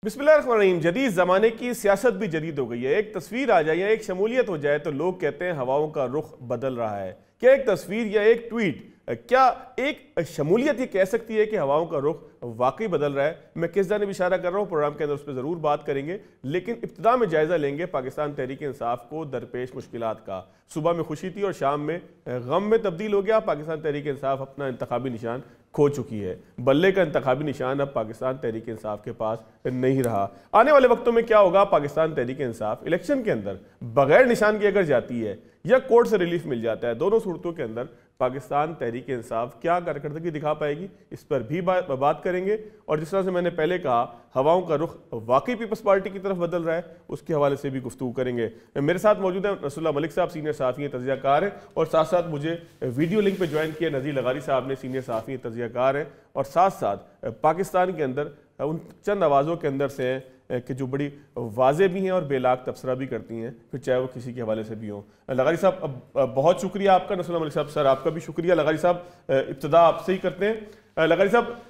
बिस्मिल्लाहिर्रहमानिर्रहीम। जदीद ज़माने की सियासत भी जदीद हो गई है। एक तस्वीर आ जाए या एक शमूलियत हो जाए तो लोग कहते हैं हवाओं का रुख बदल रहा है। क्या एक तस्वीर या एक ट्वीट, क्या एक शमूलियत ये कह सकती है कि हवाओं का रुख वाकई बदल रहा है? मैं किस जानिब इशारा कर रहा हूँ, प्रोग्राम के अंदर उस पर ज़रूर बात करेंगे, लेकिन इब्तिदा में जायज़ा लेंगे पाकिस्तान तहरीक इंसाफ को दरपेश मुश्किलात का। सुबह में खुशी थी और शाम में गम में तब्दील हो गया। पाकिस्तान तहरीक इंसाफ अपना इंतखाबी निशान खो चुकी है। बल्ले का इंतखाबी निशान अब पाकिस्तान तहरीक इंसाफ के पास नहीं रहा। आने वाले वक्तों में क्या होगा? पाकिस्तान तहरीक इंसाफ इलेक्शन के अंदर बगैर निशान के अगर जाती है या कोर्ट से रिलीफ मिल जाता है, दोनों सूरतों के अंदर पाकिस्तान तहरीक इंसाफ क्या कारकर्दगी दिखा पाएगी, इस पर भी बात करेंगे। और जिस तरह से मैंने पहले कहा, हवाओं का रुख वाकई पीपल्स पार्टी की तरफ बदल रहा है, उसके हवाले से भी गुफ्तगू करेंगे। मेरे साथ मौजूद है रसूलुल्लाह मलिक साहब, सीनियर सहाफ़ी हैं, तज़कियाकार हैं, और साथ साथ मुझे वीडियो लिंक पर ज्वाइन किया नज़ीर लगारी साहब ने, सीनियर सहाफ़ी हैं, तज़कियाकार हैं, और साथ साथ पाकिस्तान के अंदर उन चंद आवाज़ों के अंदर से हैं कि जो बड़ी वाज़े भी हैं और बेलाग तबसरा भी करती हैं, फिर चाहे वो किसी के हवाले से भी हों। लगारी साहब, बहुत शुक्रिया आपका। रसूलुल्लाह मलिक साहब, सर आपका भी शुक्रिया। लगारी साहब, इब्तिदा आपसे ही करते हैं। लगारी साहब,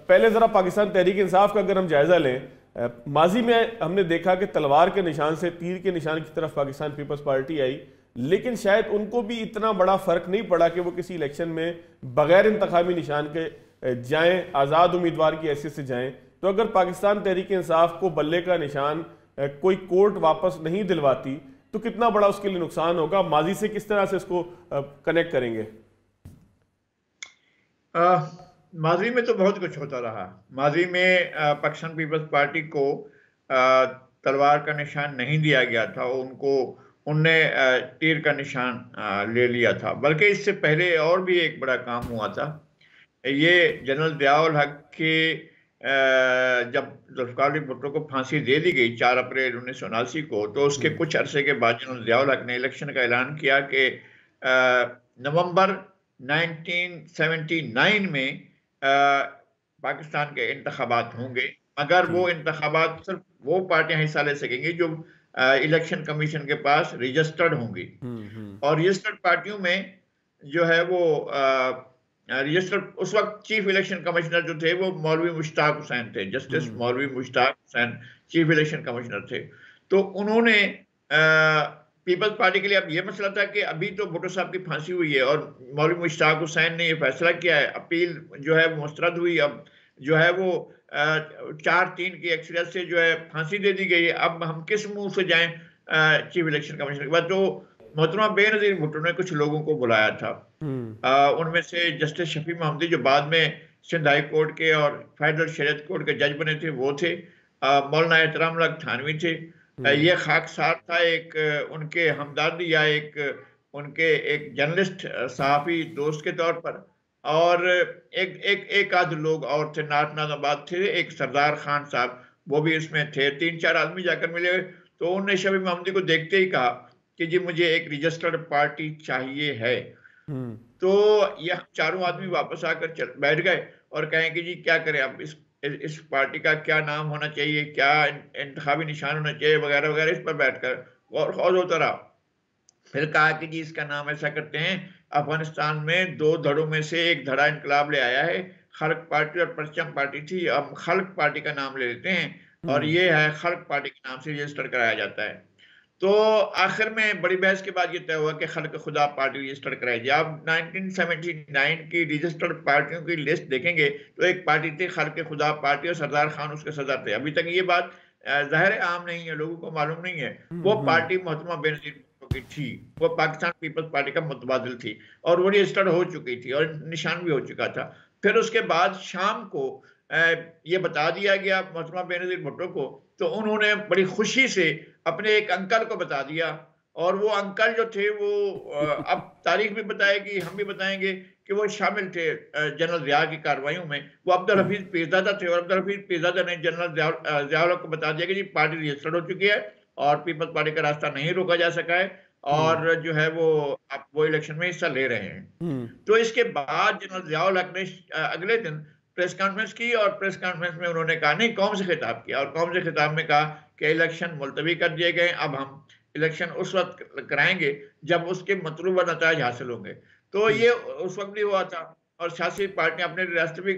पहले ज़रा पाकिस्तान तहरीक इंसाफ का अगर हम जायज़ा लें, माजी में हमने देखा कि तलवार के निशान से तीर के निशान की तरफ पाकिस्तान पीपल्स पार्टी आई, लेकिन शायद उनको भी इतना बड़ा फ़र्क नहीं पड़ा कि वो किसी इलेक्शन में बग़ैर इंतखाबी निशान के जाएँ, आज़ाद उम्मीदवार की हैसियत से जाएँ। तो अगर पाकिस्तान तहरीक इंसाफ को बल्ले का निशान कोई कोर्ट वापस नहीं दिलवाती तो कितना बड़ा उसके लिए नुकसान होगा? माजी से किस तरह से इसको कनेक्ट करेंगे? माजी में तो बहुत कुछ होता रहा। माजी में पाकिस्तान पीपल्स पार्टी को तलवार का निशान नहीं दिया गया था, उनने तीर का निशान ले लिया था। बल्कि इससे पहले और भी एक बड़ा काम हुआ था। ये जनरल ज़िया-उल हक के जब जुल्फ़िकार अली भुट्टो को फांसी दे दी गई 4 अप्रैल 1979 को, तो उसके कुछ अरसे के बाद जनरल ज़िया-उल हक ने इलेक्शन का ऐलान किया कि नवंबर 1979 में पाकिस्तान के इंतखाबात होंगे, मगर वो इंतखाबात सिर्फ वो पार्टियां हिस्सा ले सकेंगी जो इलेक्शन कमीशन के पास रजिस्टर्ड होंगी। और रजिस्टर्ड पार्टियों में जो है वो रजिस्टर्ड, उस वक्त चीफ इलेक्शन कमिश्नर जो थे वो मौलवी मुश्ताक हुसैन थे, जस्टिस मौलवी Mushtaq Hussain chief election commissioner थे। तो उन्होंने पीपल्स पार्टी के लिए अब ये मसला था कि अभी तो भुट्टो साहब की फांसी हुई है और मौलवी मुश्ताक हुसैन ने ये फैसला किया है, अपील जो है वो मुस्तरद हुई, अब जो है वो 4-3 की एक्सरियत से जो है फांसी दे दी गई है। अब हम किस मुंह से जाएं चीफ इलेक्शन कमिश्नर के बाद? तो मोहतरमा बेनज़ीर भुट्टो ने कुछ लोगों को बुलाया था। उनमें से जस्टिस शफी महमूदी, जो बाद में सिंध हाई कोर्ट के और फेडरल शरीयत कोर्ट के जज बने थे, वो थे। मौलाना एहतराम उल्लाह थानवी थे। ये खाकसार था एक उनके हमदर्द या उनके एक जर्नलिस्ट सहाफ़ी दोस्त के तौर पर। और एक आध लोग और थे, नाज़ाबाद थे, एक सरदार खान साहब, वो भी इसमें थे। 3-4 आदमी जाकर मिले, तो उन्होंने शफी महमूदी को देखते ही कहा कि जी मुझे एक रजिस्टर्ड पार्टी चाहिए है। तो यह चारों आदमी वापस आकर बैठ गए और कहें कि जी क्या करें, अब इस पार्टी का क्या नाम होना चाहिए, क्या इंतखाबी निशान होना चाहिए, वगैरह वगैरह, इस पर बैठकर और खौज होता रहा। फिर कहा कि जी इसका नाम ऐसा करते हैं, अफगानिस्तान में 2 धड़ों में से एक धड़ा इनकलाब ले आया है, खल्क पार्टी और परचम पार्टी थी, अब खल्क पार्टी का नाम ले लेते हैं और ये है खल्क पार्टी के नाम से रजिस्टर कराया जाता है। तो आखिर में बड़ी बहस के बाद ये तय हुआ कि खल्क खुदा पार्टी रजिस्टर कराई जाए। आप 1979 की रजिस्टर्ड पार्टियों की लिस्ट देखेंगे तो एक पार्टी थी खल्क खुदा पार्टी और सरदार खान उसके सदर थे। अभी तक ये बात ज़ाहिर आम नहीं है, लोगों को मालूम नहीं है। वो पार्टी मोहतरमा बेनज़ीर भुट्टो की थी, वो पाकिस्तान पीपल्स पार्टी का मुतबादिल थी और वो रजिस्टर्ड हो चुकी थी और निशान भी हो चुका था। फिर उसके बाद शाम को ये बता दिया गया मोहतरमा बेनज़ीर भुट्टो को, तो उन्होंने बड़ी खुशी से अपने एक अंकल को बता दिया। और वो अंकल जो थे वो अब तारीख भी बताएगी, हम भी बताएंगे कि वो शामिल थे जनरल ज़िया की कार्रवाइयों में। वो अब्दुल हफीज पीरज़ादा थे और अब्दुल हफीज पीरज़ादा ने जनरल ज़िया को बता दिया कि जी पार्टी रजिस्टर्ड हो चुकी है और पीपल्स पार्टी का रास्ता नहीं रोका जा सका है और जो है वो अब वो इलेक्शन में हिस्सा ले रहे हैं। तो इसके बाद जनरल ज़िया ने अगले दिन प्रेस कॉन्फ्रेंस की और प्रेस कॉन्फ्रेंस में उन्होंने कहा, नहीं, कौम से खिताब किया और कौम से खिताब में कहा कि इलेक्शन मुलतवी कर दिए गए, अब हम इलेक्शन उस वक्त कराएंगे जब उसके मतलूबा नताइज हासिल होंगे। तो ये उस वक्त भी हुआ था और सियासी पार्टियां अपने रास्ते भी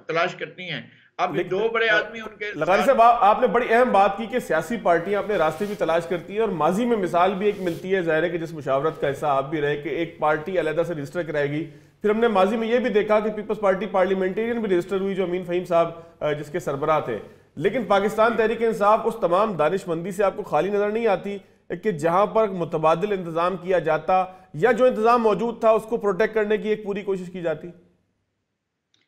तलाश करती हैं। अब दो बड़े आदमी उनके लगारी साहब, आपने बड़ी अहम बात की कि सियासी पार्टियां अपने रास्ते भी तलाश करती हैं, और माजी में मिसाल भी एक मिलती है, जाहिर है कि जिस मुशावरत का हिस्सा आप भी रहे कि एक पार्टी अलहदा से रजिस्टर कराएगी। फिर हमने माजी में ये भी देखा कि पीपल्स पार्टी पार्लियामेंटेरियन भी रजिस्टर हुई, जो अमीन फहीम साहब जिसके सरबराह थे। लेकिन पाकिस्तान तहरीक इंसाफ उस तमाम दानिशमंदी से आपको खाली नजर नहीं आती कि जहां पर मुतबादिल इंतजाम किया जाता या जो इंतजाम मौजूद था उसको प्रोटेक्ट करने की एक पूरी कोशिश की जाती।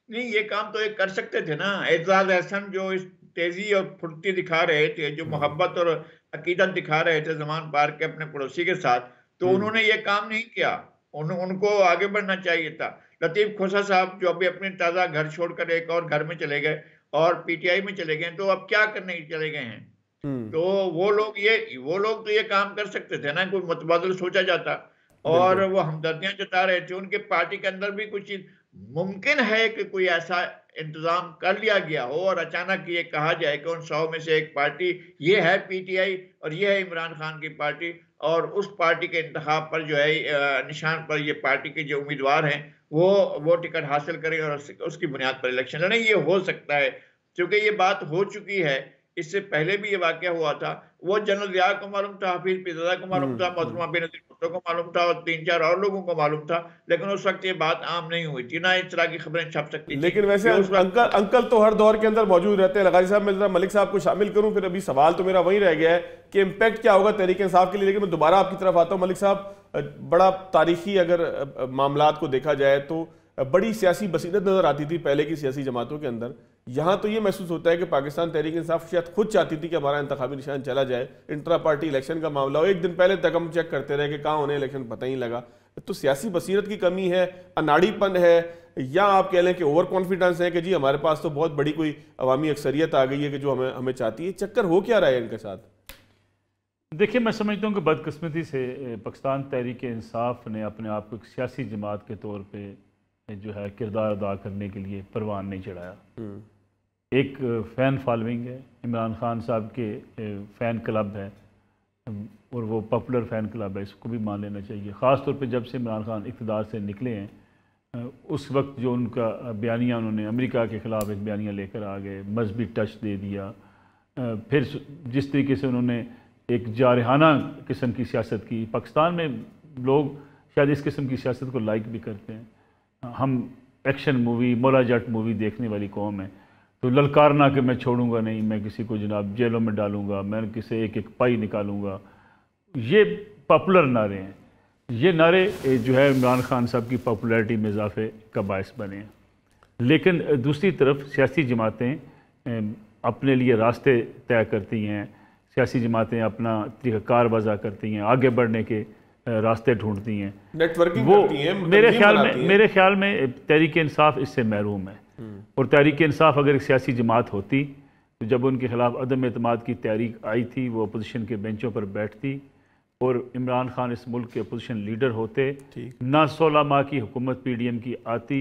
नहीं, ये काम तो एक कर सकते थे ना। एजाज एहसन जो इस तेजी और फुर्ती दिखा रहे थे, जो मोहब्बत और अकीदत दिखा रहे थे जमान पार के अपने पड़ोसी के साथ, तो उन्होंने ये काम नहीं किया। उनको आगे बढ़ना चाहिए था। लतीफ खोसा साहब जो अभी अपने ताज़ा घर छोड़कर एक और घर में चले गए और पीटीआई में चले गए, तो अब क्या करने चले गए हैं? तो वो लोग तो ये काम कर सकते थे ना, कोई मुतबादिल सोचा जाता। और वो हमदर्दियां जता रहे थे, उनके पार्टी के अंदर भी कुछ मुमकिन है कि कोई ऐसा इंतजाम कर लिया गया हो और अचानक ये कहा जाए कि उन 100 में से एक पार्टी ये है पीटीआई और ये है इमरान खान की पार्टी, और उस पार्टी के इंतखाब पर जो है निशान पर ये पार्टी के जो उम्मीदवार हैं वो टिकट हासिल करें और उसकी बुनियाद पर इलेक्शन लड़ें। ये हो सकता है, क्योंकि ये बात हो चुकी है। इससे पहले भी ये वाकया हुआ था। वो जनरल ज़िया को मालूम था, हफीज पिज़ादा को मालूम था, मोहतरमा बेनज़ीर भुट्टो को मालूम था और 3-4 और लोगों को मालूम था, लेकिन उस वक्त ये बात आम नहीं हुई थी, ना इस तरह की खबरें छप सकती थी। लेकिन वैसे अंकल तो हर दौर के अंदर मौजूद रहते हैं। लगारी साहब, मैं जरा मलिक साहब को शामिल करूं, फिर अभी सवाल तो मेरा वही रह गया है कि इम्पैक्ट क्या होगा तहरीक इंसाफ के लिए। लेकिन मैं दोबारा आपकी तरफ आता हूं मलिक साहब, बड़ा तारीखी अगर मामलात को देखा जाए तो बड़ी सियासी बसीरत नजर आती थी पहले की सियासी जमातों के अंदर। यहाँ तो ये महसूस होता है कि पाकिस्तान तहरीक इंसाफ शायद खुद चाहती थी कि हमारा इंतखाबी निशान चला जाए, इंट्रा पार्टी इलेक्शन का मामला हो, एक दिन पहले तक हम चेक करते रहे कि कहाँ उन्हें इलेक्शन पता ही लगा। तो सियासी बसीरत की कमी है, अनाड़ीपन है, या आप कह लें कि ओवर कॉन्फिडेंस है कि जी हमारे पास तो बहुत बड़ी कोई अवामी अक्सरियत आ गई है कि जो हमें चाहती है। चक्कर हो क्या रहा है इनके साथ? देखिए, मैं समझता हूँ कि बदकिस्मती से पाकिस्तान तहरीक इंसाफ ने अपने आप को एक सियासी जमात के तौर पर जो है किरदार अदा करने के लिए परवान नहीं चढ़ाया। एक फ़ैन फॉलोइंग है, इमरान खान साहब के फ़ैन क्लब है और वो पॉपुलर फ़ैन क्लब है, इसको भी मान लेना चाहिए। ख़ास तौर पे जब से इमरान खान इक़्तिदार से निकले हैं, उस वक्त जो उनका बयानिया, उन्होंने अमेरिका के ख़िलाफ़ एक बयानिया लेकर आ गए, मजहबी टच दे दिया। फिर जिस तरीके से उन्होंने एक जारहाना किस्म की सियासत की, पाकिस्तान में लोग शायद इस किस्म की सियासत को लाइक भी करते हैं। हम action movie, Maula Jatt movie देखने वाली कौम है, तो ललकारना कि मैं छोड़ूंगा नहीं, मैं किसी को जनाब जेलों में डालूंगा, मैं किसी एक पाई निकालूंगा, ये पॉपुलर नारे हैं। ये नारे जो है इमरान खान साहब की पॉपुलैरिटी में इजाफे का बायस बने हैं। लेकिन दूसरी तरफ सियासी जमातें अपने लिए रास्ते तय करती हैं, सियासी जमातें अपना तरीक़ाकार वज़ा करती हैं, आगे बढ़ने के रास्ते ढूंढती हैं, नेटवर्किंग वो करती हैं, मेरे ख्याल में तहरीक इंसाफ इससे महरूम है। और तहरीक इंसाफ अगर एक सियासी जमात होती तो जब उनके खिलाफ अदम एतमाद की तहरीक आई थी, वो अपोजिशन के बेंचों पर बैठती और इमरान खान इस मुल्क के अपोजिशन लीडर होते, ना 16 माह की हुकूमत PDM की आती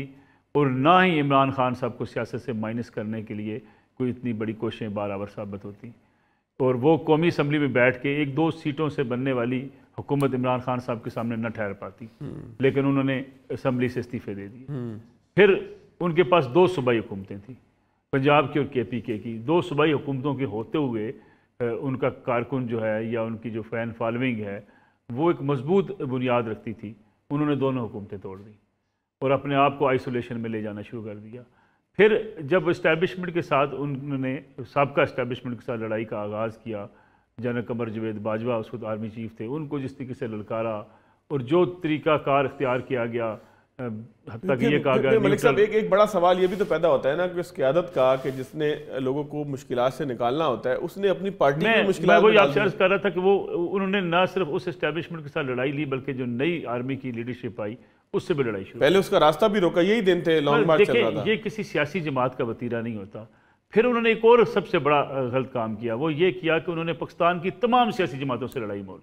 और ना ही इमरान खान साहब को सियासत से माइनस करने के लिए कोई इतनी बड़ी कोशिशें बराबर साबित होती, और वो कौमी असम्बली में बैठ के 1-2 सीटों से बनने वाली हुकूमत इमरान खान साहब के सामने न ठहर पाती। लेकिन उन्होंने असम्बली से इस्तीफे दे दिए। फिर उनके पास 2 सूबाई हुकूमतें थी, पंजाब की और KPK की। 2 सूबाई हुकूमतों के होते हुए उनका कारकुन जो है या उनकी जो फ़ैन फॉलोइंग है वो एक मजबूत बुनियाद रखती थी। उन्होंने दोनों हुकूमतें तोड़ दी और अपने आप को आइसोलेशन में ले जाना शुरू कर दिया। फिर जब इस्टेब्लिशमेंट के साथ उन्होंने साबका इस्टेब्लिशमेंट के साथ लड़ाई का आगाज़ किया, जनरल कमर जवेद बाजवा उस वक्त आर्मी चीफ थे, उनको जिस तरीके से ललकारा और जो तरीक़ाकार इख्तियार किया गया, हत्ता कि ये कहा गया। मलिक साहब, एक बड़ा सवाल ये भी तो पैदा होता है ना कि उस क़यादत का कि जिसने लोगों को मुश्किलात से निकालना होता है, उसने अपनी पार्टी की मुश्किलात। मैं वही आपसे अर्ज़ कर रहा था कि वो उन्होंने न सिर्फ उस इस्टेब्लिशमेंट के साथ लड़ाई ली, बल्कि जो नई आर्मी की लीडरशिप आई उससे भी लड़ाई शुरू। पहले उसका रास्ता भी रोका, यही दिन थे, लॉन्ग मार्च चल रहा था। ये किसी सियासी जमात का वतीरा नहीं होता। फिर उन्होंने एक और सबसे बड़ा गलत काम किया, वो ये किया कि उन्होंने पाकिस्तान की तमाम सियासी जमातों से लड़ाई मोल।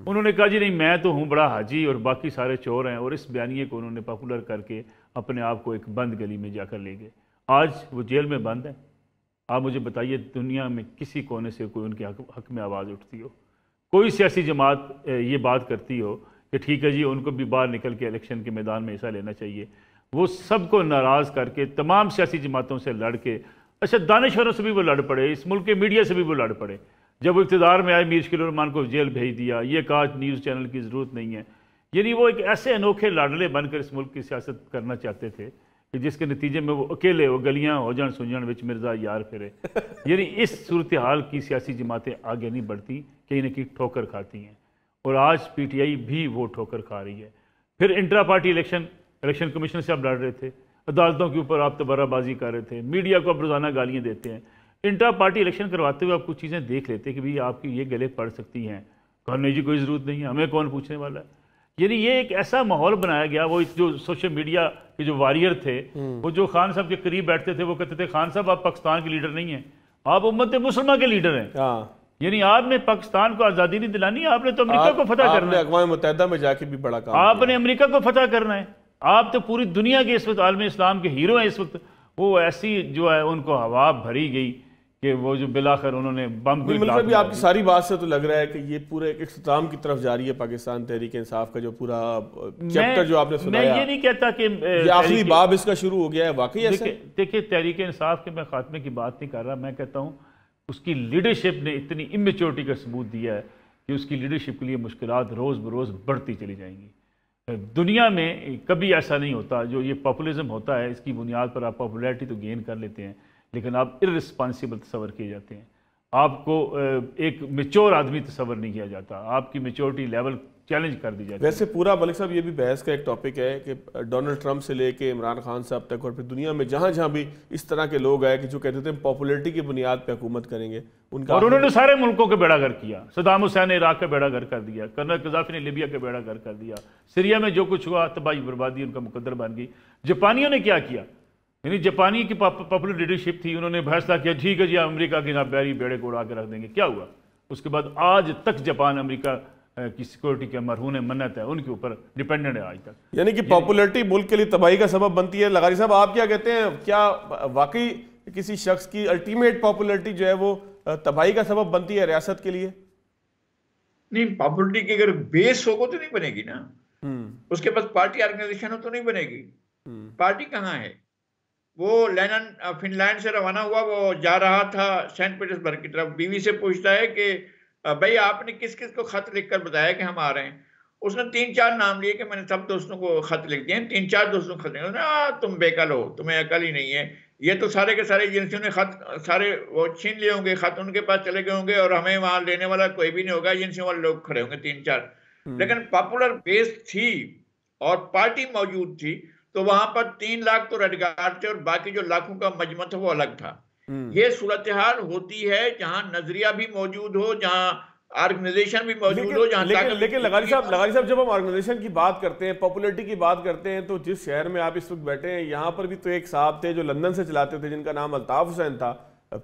उन्होंने कहा जी नहीं, मैं तो हूँ बड़ा हाजी और बाकी सारे चोर हैं, और इस बयानिए को उन्होंने पॉपुलर करके अपने आप को एक बंद गली में जाकर ले गए। आज वो जेल में बंद है। आप मुझे बताइए, दुनिया में किसी कोने से कोई उनके हक में आवाज़ उठती हो, कोई सियासी जमात ये बात करती हो कि ठीक है जी, उनको भी बाहर निकल के इलेक्शन के मैदान में हिस्सा लेना चाहिए? वो सबको नाराज़ करके तमाम सियासी जमातों से लड़ के अच्छा, दानिश्वरों से भी वो लड़ पड़े, इस मुल्क के मीडिया से भी वो लड़ पड़े। जब वो इक़्तिदार में आए मीर शकील रहमान को जेल भेज दिया, ये कहा न्यूज़ चैनल की ज़रूरत नहीं है। यानी वो एक ऐसे अनोखे लाडले बनकर इस मुल्क की सियासत करना चाहते थे कि जिसके नतीजे में वो अकेले वो गलियाँ हो जान सुन जान विच मिर्जा यार फिरे। यानी इस सूरत हाल की सियासी जमातें आगे नहीं बढ़ती, कहीं ना कहीं ठोकर खाती हैं, और आज PTI भी वो ठोकर खा रही है। फिर इंट्रा पार्टी इलेक्शन कमीशन से आप लड़ रहे थे, अदालतों के ऊपर आप तबर्राबाजी कर रहे थे, मीडिया को आप रोज़ाना गालियाँ देते हैं। इंट्रा पार्टी इलेक्शन करवाते हुए आप कुछ चीज़ें देख लेते कि भाई आपकी ये गले पड़ सकती हैं, कहने जी कोई ज़रूरत नहीं है, हमें कौन पूछने वाला है। यानी ये एक ऐसा माहौल बनाया गया। वो जो सोशल मीडिया के जो वॉरियर थे, वो जो खान साहब के करीब बैठते थे, वो कहते थे खान साहब आप पाकिस्तान के लीडर नहीं हैं, आप उम्मत मुसलमान के लीडर हैं। यानी आपने पाकिस्तान को आज़ादी नहीं दिलानी, आपने तो अमेरिका को फतह करना है, अक़वाम मुत्तहिदा में जाके भी बड़ा काम आपने अमेरिका को फतह करना है। आप तो पूरी दुनिया के इस वक्त आलम इस्लाम के हीरो हैं इस वक्त। वो ऐसी जो है उनको हवा भरी गई कि वो जो बिलाखिर उन्होंने बम मतलब आपकी सारी बात से तो लग रहा है कि ये पूरे एक इख्तिताम की तरफ जा रही है पाकिस्तान तहरीक इंसाफ का जो पूरा चैप्टर जो आपने सुनाया। मैं ये नहीं कहता कि आखिरी बाब इसका शुरू हो गया है, वाकई ऐसा? देखिए तहरीक इंसाफ के मैं खात्मे की बात नहीं कर रहा, मैं कहता हूँ उसकी लीडरशिप ने इतनी इमेच्योरिटी का सबूत दिया है कि उसकी लीडरशिप के लिए मुश्किलात रोज़ बरोज़ बढ़ती चली जाएंगी। दुनिया में कभी ऐसा नहीं होता, जो ये पॉपुलिज्म होता है इसकी बुनियाद पर आप पॉपुलैरिटी तो गेन कर लेते हैं, लेकिन आप इर्रिस्पॉन्सिबल तस्वर किए जाते हैं, आपको एक मेच्योर आदमी तस्वर नहीं किया जाता, आपकी मेच्योरिटी लेवल चैलेंज कर दी जाती है। वैसे पूरा मलिक साहब ये भी बहस का एक टॉपिक है कि डोनाल्ड ट्रंप से लेके इमरान खान साहब तक और फिर दुनिया में जहाँ जहाँ भी इस तरह के लोग आए कि जो कहते थे पॉपुलैरिटी की बुनियाद पे हुकूमत करेंगे, उनका और उन्होंने सारे मुल्कों के बेड़ा गर्क किया। सदाम हुसैन ने इराक का बेड़ा गर्क कर दिया, कर्नल कज़ाफ़ी ने लीबिया का बेड़ा गर्क कर दिया, सीरिया में जो कुछ हुआ तबाही बर्बादी उनका मुकद्दर बन गई। जापानियों ने क्या किया, यानी जापानी की पॉपुलर लीडरशिप थी, उन्होंने फैसला किया ठीक है जी अमेरिका की नाप्यारी बेड़े को उड़ा के रख देंगे। क्या हुआ उसके बाद? आज तक जापान अमेरिका की सिक्योरिटी के मरहून मन्नत है, उनके ऊपर डिपेंडेंट है आज तक। यानी कि पॉपुलैरिटी मुल्क के लिए तबाही का सबब बनती है। लगारी साहब आप क्या कहते हैं, क्या वाकई किसी शख्स की अल्टीमेट पॉपुलैरिटी जो है वो तबाही का सबब बनती है रियासत के लिए? नहीं, पॉपुलैरिटी की अगर बेस होगा तो नहीं बनेगी ना, उसके पास पार्टी ऑर्गेनाइजेशन हो तो नहीं बनेगी। पार्टी कहाँ है? वो लेनिन फिनलैंड से रवाना हुआ, वो जा रहा था सेंट पीटर्सबर्ग की तरफ, बीवी से पूछता है कि भाई आपने किस किस को खत लिखकर बताया कि हम आ रहे हैं? उसने 3-4 नाम लिए कि मैंने सब दोस्तों को खत लिख दिए। 3-4 दोस्तों को खत लिखे, तुम बेकल हो, तुम्हें अकल ही नहीं है, ये तो सारे के सारे एजेंसियों ने खत सारे वो छीन लिए होंगे, खत उनके पास चले गए होंगे और हमें वहां लेने वाला कोई भी नहीं होगा, एजेंसियों वाले लोग खड़े होंगे 3-4। लेकिन पॉपुलर बेस थी और पार्टी मौजूद थी, तो वहां पर 3 लाख तो रेडगार्ड थे और बाकी जो लाखों का मजमा था वो अलग था। ये सूरत हाल होती है जहां नजरिया भी मौजूद हो, जहां ऑर्गेनाइजेशन भी मौजूद हो, जहां लेकिन लगारी साहब जब हम ऑर्गेनाइजेशन की बात करते हैं, पॉपुलैरिटी की बात करते हैं, तो जिस शहर में आप इस वक्त बैठे हैं यहाँ पर भी तो एक साहब थे जो लंदन से चलाते थे जिनका नाम अल्ताफ हुसैन था।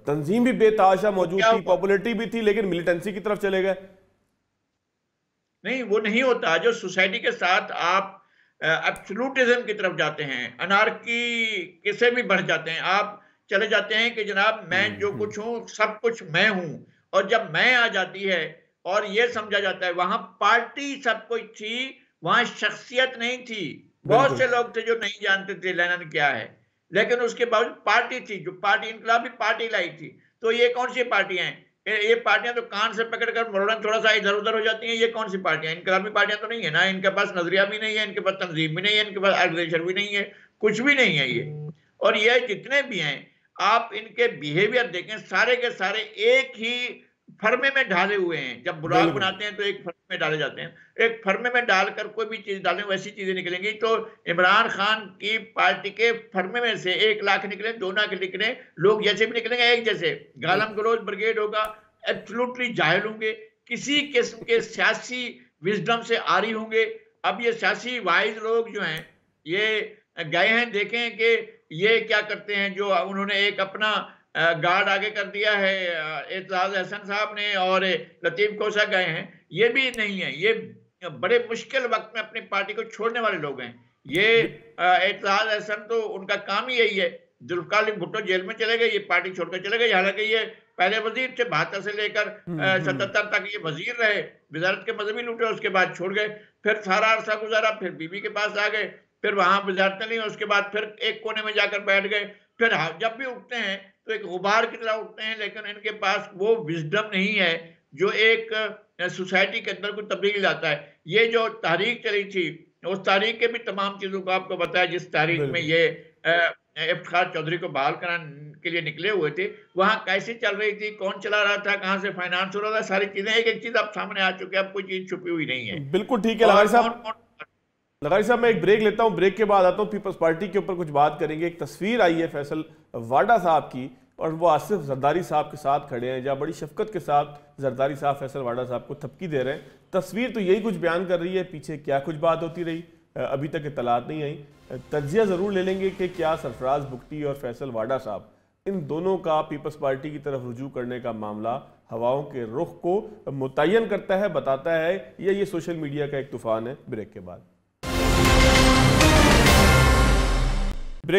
तंजीम भी बेताशा मौजूद थी, पॉपुलैरिटी भी थी, लेकिन मिलिटेंसी की तरफ चले गए। नहीं, वो नहीं होता। जो सोसाइटी के साथ आप एब्सोल्यूटिज्म की तरफ जाते हैं, अनार्की किसे भी बढ़ जाते हैं, आप चले जाते हैं कि जनाब मैं जो कुछ हूं सब कुछ मैं हूं, और जब मैं आ जाती है और ये समझा जाता है वहां पार्टी सब कुछ थी, वहां शख्सियत नहीं थी। बहुत से लोग थे जो नहीं जानते थे लेनिन क्या है, लेकिन उसके बावजूद पार्टी थी, जो पार्टी इनकलाबी पार्टी लाई थी। तो ये कौन सी पार्टियां हैं? ये पार्टियां तो कान से पकड़कर मोड़न थोड़ा सा इधर उधर हो जाती हैं। ये कौन सी पार्टियां? इनकलाबी पार्टियां तो नहीं है ना, इनके पास नजरिया भी नहीं है, इनके पास तंजीम भी नहीं है, इनके पास ऑर्गेनाइजेशन भी नहीं है, कुछ भी नहीं है ये। और ये जितने भी हैं आप इनके बिहेवियर देखें, सारे के सारे एक ही फर्मे में ढाले हुए हैं। जब बुराक बनाते हैं तो एक फर्मे में डाले जाते हैं, एक फर्मे में डालकर कोई भी चीज डालें वैसी चीजें निकलेंगी। तो इमरान खान की पार्टी के फर्मे में से 1 लाख निकले, 2 लाख निकले, लोग जैसे भी निकलेंगे एक जैसे। गालम गलोच ब्रिगेड होगा, एब्सोल्युटली जाहिल होंगे, किसी किस्म के सियासी विजडम से आरी होंगे। अब ये सियासी वाइज लोग जो हैं ये गए हैं, देखें कि ये क्या करते हैं। जो उन्होंने एक अपना गार्ड आगे कर दिया है एतजाज अहसन साहब ने, और लतीफ खोसा गए हैं, ये भी नहीं है। ये बड़े मुश्किल वक्त में अपनी पार्टी को छोड़ने वाले लोग हैं। ये एतजाज अहसन तो उनका काम ही यही है। जुल्फकार अली भुट्टो जेल में चले गए, ये पार्टी छोड़कर चले गए। हालांकि ये पहले वजीर थे, 72 से लेकर 77 तक ये वजीर रहे, वजारत के मजहबी लूटे, उसके बाद छोड़ गए। फिर सारा अरसा गुजारा, फिर बीबी के पास आ गए, फिर वहां वजारतें ली, उसके बाद फिर एक कोने में जाकर बैठ गए। फिर जब भी उठते हैं तो एक गुबार की तरह उठते हैं, लेकिन इनके पास वो विजडम नहीं है जो एक सोसाइटी के अंदर कोई तब्दीली लाता है। ये जो तहरीक चली थी, उस तहरीक के भी तमाम चीज़ों को आपको बताया, जिस तहरीक में ये इफ्तिखार चौधरी को बहाल कराने के लिए निकले हुए थे, वहाँ कैसे चल रही थी, कौन चला रहा था, कहाँ से फाइनेंस हो रहा था, सारी चीज़ें एक एक चीज़ अब सामने आ चुकी है, अब कोई चीज़ छुपी हुई नहीं है। बिल्कुल ठीक है लगारी साहब, मैं एक ब्रेक लेता हूं, ब्रेक के बाद आता हूं, पीपल्स पार्टी के ऊपर कुछ बात करेंगे। एक तस्वीर आई है फैसल वाडा साहब की और वो आसिफ जरदारी साहब के साथ खड़े हैं, जहाँ बड़ी शफकत के साथ जरदारी साहब फैसल वाडा साहब को थपकी दे रहे हैं। तस्वीर तो यही कुछ बयान कर रही है, पीछे क्या कुछ बात होती रही अभी तक इत्तलात नहीं आई। तज्जिया ज़रूर ले लेंगे कि क्या सरफराज बुगटी और फैसल वाडा साहब, इन दोनों का पीपल्स पार्टी की तरफ रुजू करने का मामला हवाओं के रुख को मुतय्यन करता है, बताता है, या ये सोशल मीडिया का एक तूफान है। ब्रेक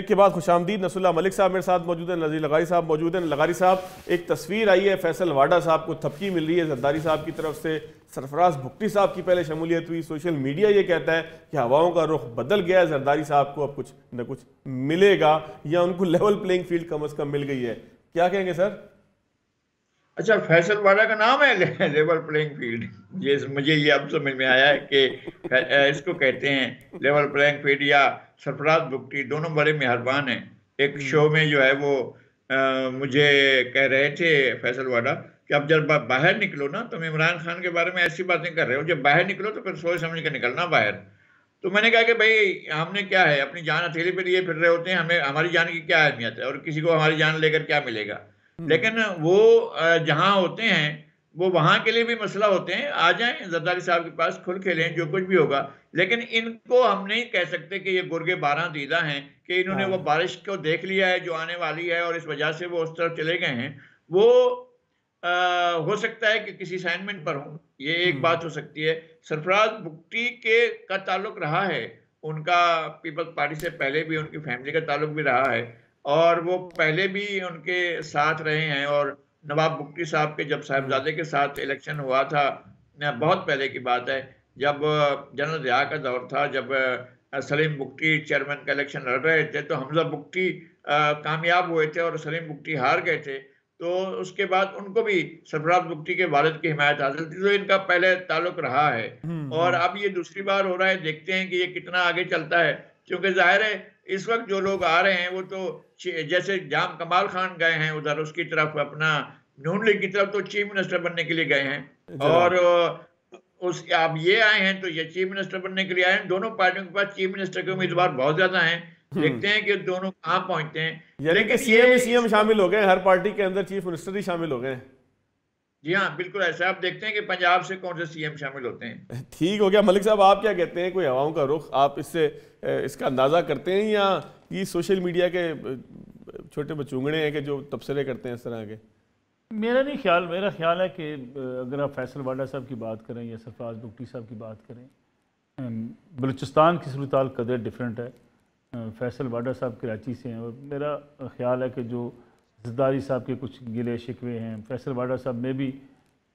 के बाद खुशामदीद। नसरुल्लाह मलिक साहब मेरे साथ मौजूद हैं, नज़ीर लगारी साहब मौजूद हैं। लगारी साहब, एक तस्वीर आई है, फैसल वाडा साहब को थपकी मिल रही है जरदारी साहब की तरफ से, सरफराज भुगटी साहब की पहले शमूलियत हुई, सोशल मीडिया ये कहता है कि हवाओं का रुख बदल गया है, जरदारी साहब को अब कुछ न कुछ मिलेगा या उनको लेवल प्लेइंग फील्ड कम अज़ कम मिल गई है। क्या कहेंगे सर? अच्छा, फैसल वाडा का नाम है लेवल प्लेइंग फील्ड? ये मुझे ये अब समझ में आया है कि इसको कहते हैं लेवल प्लेइंग फील्ड। या सरफराज बुगटी दोनों बड़े मेहरबान हैं। एक शो में जो है वो मुझे कह रहे थे फैसल वाडा कि अब जब बाहर निकलो ना, तुम इमरान खान के बारे में ऐसी बातें कर रहे हो, जब बाहर निकलो तो फिर सोच समझ कर निकलना बाहर। तो मैंने कहा कि भाई हमने क्या है, अपनी जान हथेली पे लिए फिर रहे होते हैं, हमें हमारी जान की क्या अहमियत है और किसी को हमारी जान लेकर क्या मिलेगा। लेकिन वो जहाँ होते हैं वो वहाँ के लिए भी मसला होते हैं। आ जाएं जरदारी साहब के पास, खुल खेलें, जो कुछ भी होगा। लेकिन इनको हम नहीं कह सकते कि ये गुर्गे 12 दीदा हैं कि इन्होंने वो बारिश को देख लिया है जो आने वाली है और इस वजह से वो उस तरफ चले गए हैं। वो हो सकता है कि किसी असाइनमेंट पर हो, ये एक बात हो सकती है। सरफराज बुगटी के का ताल्लुक रहा है, उनका पीपल्स पार्टी से पहले भी उनकी फैमिली का ताल्लुक भी रहा है और वो पहले भी उनके साथ रहे हैं। और नवाब बुगटी साहब के जब साहिबजादे के साथ इलेक्शन हुआ था, बहुत पहले की बात है, जब जनरल ज़िया का दौर था, जब सलीम बुगटी चेयरमैन का इलेक्शन लड़ रहे थे, तो हमजा बुगटी कामयाब हुए थे और सलीम बुगटी हार गए थे। तो उसके बाद उनको भी सरफराज बुगटी के वालिद की हिमायत हासिल थी, तो इनका पहले ताल्लुक रहा है। और अब ये दूसरी बार हो रहा है, देखते हैं कि ये कितना आगे चलता है। क्योंकि जाहिर है इस वक्त जो लोग आ रहे हैं वो तो जैसे जाम कमाल खान गए हैं उधर, उसकी तरफ अपना नून लीग की तरफ तो चीफ मिनिस्टर बनने के लिए गए हैं, और उस अब ये आए हैं तो ये चीफ मिनिस्टर बनने के लिए आए हैं। दोनों पार्टियों के पास चीफ मिनिस्टर के उम्मीदवार बहुत ज्यादा हैं, देखते हैं कि दोनों कहाँ पहुंचते हैं। लेकिन सीएम शामिल हो गए, हर पार्टी के अंदर चीफ मिनिस्टर ही शामिल हो गए। जी हाँ, बिल्कुल ऐसा। आप देखते हैं कि पंजाब से कौन से सीएम शामिल होते हैं। ठीक हो गया। मलिक साहब, आप क्या कहते हैं, कोई हवाओं का रुख आप इससे इसका अंदाजा करते हैं या ये सोशल मीडिया के छोटे बचूंगड़े हैं कि जो तबसरे करते हैं इस तरह के? मेरा ख्याल है कि अगर आप फैसल वाडा साहब की बात करें या सरफराज बुगटी साहब की बात करें, बलूचिस्तान की सूरत कदर डिफरेंट है। फैसल वाडा साहब कराची से हैं और मेरा ख्याल है कि जो जरदारी साहब के कुछ गिले शिकवे हैं, फैसल वाडा साहब में भी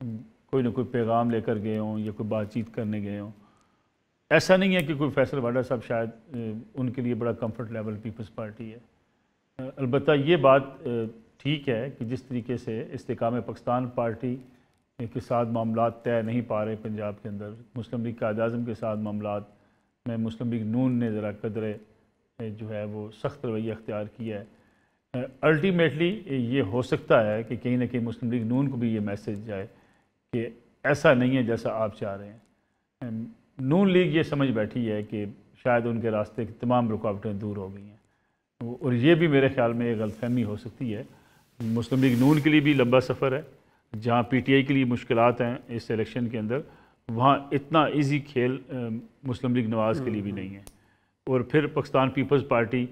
कोई ना कोई पैगाम लेकर गए हों या कोई बातचीत करने गए हों। ऐसा नहीं है कि कोई फैसल वाडा साहब शायद उनके लिए बड़ा कंफर्ट लेवल पीपल्स पार्टी है। अलबत्ता ये बात ठीक है कि जिस तरीके से इस्तेकाम पाकिस्तान पार्टी के साथ मामला तय नहीं पा रहे पंजाब के अंदर, मुस्लिम लीग कायद-ए-आज़म के साथ मामला में मुस्लिम लीग नून ने ज़रा कदरे जो है वो सख्त रवैया अख्तियार किया है। अल्टीमेटली ये हो सकता है कि कहीं ना कहीं मुस्लिम लीग नून को भी ये मैसेज जाए कि ऐसा नहीं है जैसा आप चाह रहे हैं। नून लीग ये समझ बैठी है कि शायद उनके रास्ते की तमाम रुकावटें दूर हो गई हैं और ये भी मेरे ख्याल में एक गलतफहमी हो सकती है। मुस्लिम लीग नून के लिए भी लंबा सफ़र है, जहाँ पीटीआई के लिए मुश्किलात हैं इस इलेक्शन के अंदर, वहाँ इतना इजी खेल मुस्लिम लीग नवाज़ के लिए भी नहीं है। और फिर पाकिस्तान पीपल्स पार्टी